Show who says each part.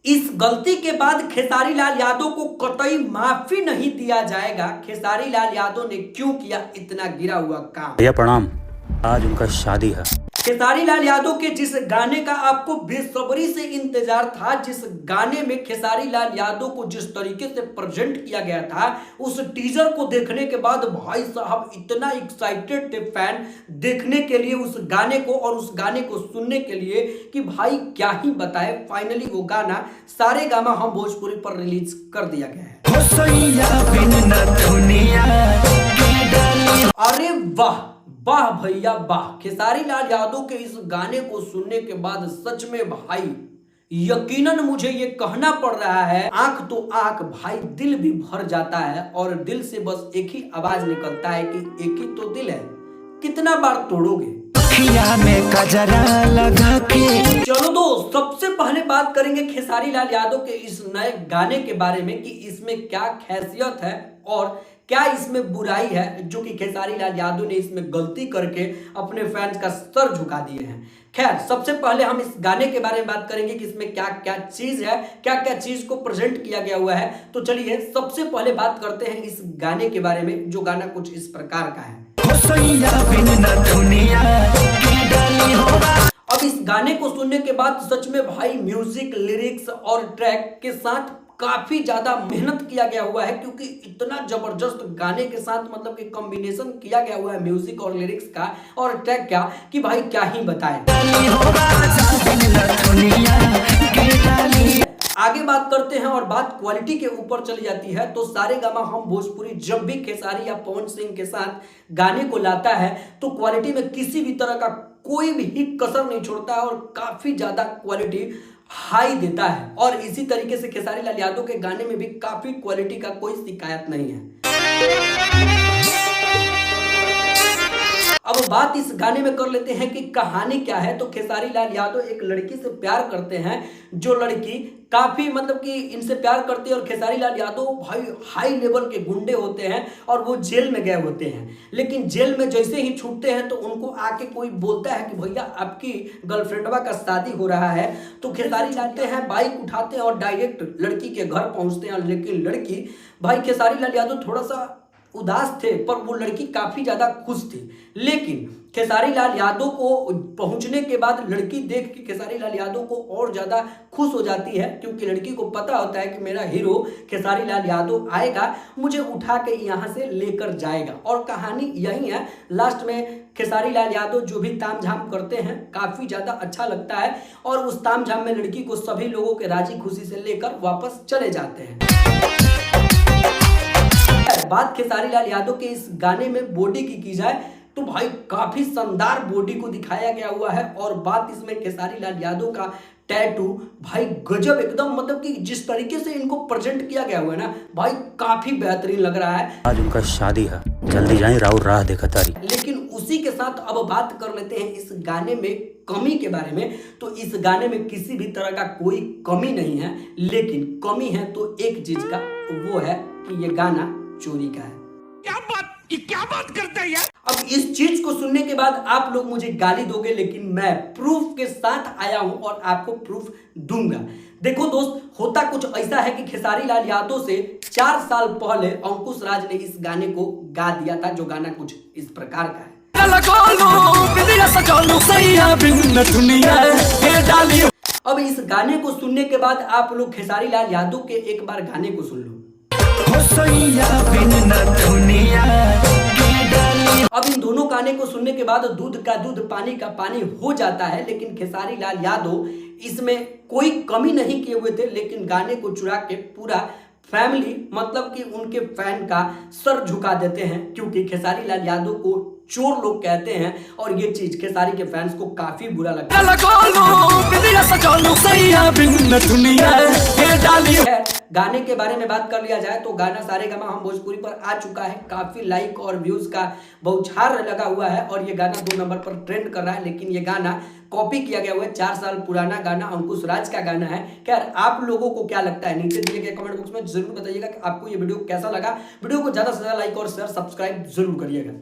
Speaker 1: इस गलती के बाद खेसारी लाल यादव को कतई माफी नहीं दिया जाएगा। खेसारी लाल यादव ने क्यों किया इतना गिरा हुआ काम।
Speaker 2: भैया प्रणाम, आज उनका शादी है।
Speaker 1: खेसारी लाल यादव के जिस गाने का आपको बेसब्री से इंतजार था, जिस गाने में खेसारी लाल यादव को जिस तरीके से प्रेजेंट किया गया था, उस टीजर को देखने के बाद भाई साहब इतना एक्साइटेड थे फैन देखने के लिए उस गाने को और उस गाने को सुनने के लिए कि भाई क्या ही बताए। फाइनली वो गाना सारेगामा हम भोजपुरी पर रिलीज कर दिया गया है। अरे वाह वाह भैया वाह। खेसारी लाल यादव के इस गाने को सुनने के बाद सच में भाई यकीनन मुझे ये कहना पड़ रहा है, आंख तो आंख भाई दिल भी भर जाता है और दिल से बस एक ही आवाज निकलता है कि एक ही तो दिल है, कितना बार तोड़ोगे।
Speaker 3: में कजरा लगा के।
Speaker 1: चलो दोस्त, सबसे पहले बात करेंगे खेसारी लाल यादव के इस नए गाने के बारे में कि इसमें क्या खासियत है और क्या इसमें बुराई है जो कि खेसारी लाल यादव ने इसमें गलती करके अपने फैंस का सर झुका दिए हैं। खैर, सबसे पहले हम इस गाने के बारे में बात करेंगे कि इसमें क्या क्या चीज है, क्या क्या चीज को प्रेजेंट किया गया हुआ है। तो चलिए सबसे पहले बात करते हैं इस गाने के बारे में, जो गाना कुछ इस प्रकार का है। अब इस गाने को सुनने के बाद सच में भाई म्यूजिक, लिरिक्स और ट्रैक के साथ काफी ज्यादा मेहनत किया गया हुआ है, क्योंकि इतना जबरदस्त गाने के साथ मतलब कि कॉम्बिनेशन किया गया हुआ है म्यूजिक और लिरिक्स का और ट्रैक का कि भाई क्या ही बताएं। आगे बात करते हैं और बात क्वालिटी के ऊपर चली जाती है तो सारेगामा हम भोजपुरी जब भी खेसारी या पवन सिंह के साथ गाने को लाता है तो क्वालिटी में किसी भी तरह का कोई भी कसर नहीं छोड़ता है और काफी ज्यादा क्वालिटी हाई देता है। और इसी तरीके से खेसारी लाल यादव के गाने में भी काफी क्वालिटी का कोई शिकायत नहीं है। अब बात इस गाने में कर लेते हैं कि कहानी क्या है। तो खेसारी लाल यादव एक लड़की से प्यार करते हैं, जो लड़की काफी मतलब कि इनसे प्यार करती है और खेसारी लाल यादव भाई हाई लेवल के गुंडे होते हैं और वो जेल में गए होते हैं। लेकिन जेल में जैसे ही छूटते हैं तो उनको आके कोई बोलता है कि भैया आपकी गर्लफ्रेंडवा का शादी हो रहा है। तो खेसारी जाते हैं, बाइक उठाते हैं और डायरेक्ट लड़की के घर पहुंचते हैं। लेकिन लड़की भाई खेसारी लाल यादव थोड़ा सा उदास थे, पर वो लड़की काफी ज्यादा खुश थी। लेकिन खेसारी लाल यादव को पहुंचने के बाद लड़की देख के खेसारी लाल यादव को और ज्यादा खुश हो जाती है, क्योंकि लड़की को पता होता है कि मेरा हीरो खेसारी लाल यादव आएगा, मुझे उठा के यहां से लेकर जाएगा। और कहानी यही है। लास्ट में खेसारी लाल यादव जो भी तामझाम करते हैं काफी ज्यादा अच्छा लगता है और उस तामझाम में लड़की को सभी लोगों के राजी खुशी से लेकर वापस चले जाते हैं। बात खेसारी लाल यादव के इस गाने में बॉडी की जाए तो भाई काफी शानदार बॉडी को दिखाया गया हुआ है। और बात इसमें खेसारी लाल यादव का टैटू भाई गजब, एकदम मतलब कि जिस तरीके से इनको प्रेजेंट किया गया हुआ है ना भाई काफी बेहतरीन लग रहा है।
Speaker 2: आज उनका शादी है, जल्दी जाएं, राउर राह देखा तारी।
Speaker 1: लेकिन उसी के साथ अब बात कर लेते हैं इस गाने में कमी के बारे में। तो इस गाने में किसी भी तरह का कोई कमी नहीं है, लेकिन कमी है तो एक चीज का, वो है कि ये गाना चोरी का है। क्या बात करते हैं यार। अब इस चीज को सुनने के बाद आप लोग मुझे गाली दोगे, लेकिन मैं प्रूफ के साथ आया हूं और आपको प्रूफ दूंगा। देखो दोस्त, होता कुछ ऐसा है कि खेसारी लाल यादव से 4 साल पहले अंकुश राज ने इस गाने को गा दिया था, जो गाना कुछ इस प्रकार का है। अब इस गाने को सुनने के बाद आप लोग खेसारी लाल यादव के एक बार गाने को सुन लो। अब इन दोनों गाने को सुनने के बाद दूध का दूध पानी का पानी हो जाता है। लेकिन खेसारी लाल यादव इसमें कोई कमी नहीं किए हुए थे, लेकिन गाने को चुरा के पूरा फैमिली मतलब कि उनके फैन का सर झुका देते हैं, क्योंकि खेसारी लाल यादव को चोर लोग कहते हैं और ये चीज खेसारी के फैंस को काफी बुरा लगता है। गाने के बारे में बात कर लिया जाए तो गाना सारेगामा हम भोजपुरी पर आ चुका है, काफी लाइक और व्यूज का बौछार लगा हुआ है और ये गाना 2 नंबर पर ट्रेंड कर रहा है। लेकिन ये गाना कॉपी किया गया हुआ है, 4 साल पुराना गाना अंकुश राज का गाना है। खैर, आप लोगों को क्या लगता है नीचे दिए गए कमेंट बॉक्स में जरूर बताइएगा कि आपको ये वीडियो कैसा लगा। वीडियो को ज्यादा से ज्यादा लाइक और शेयर सब्सक्राइब जरूर करिएगा।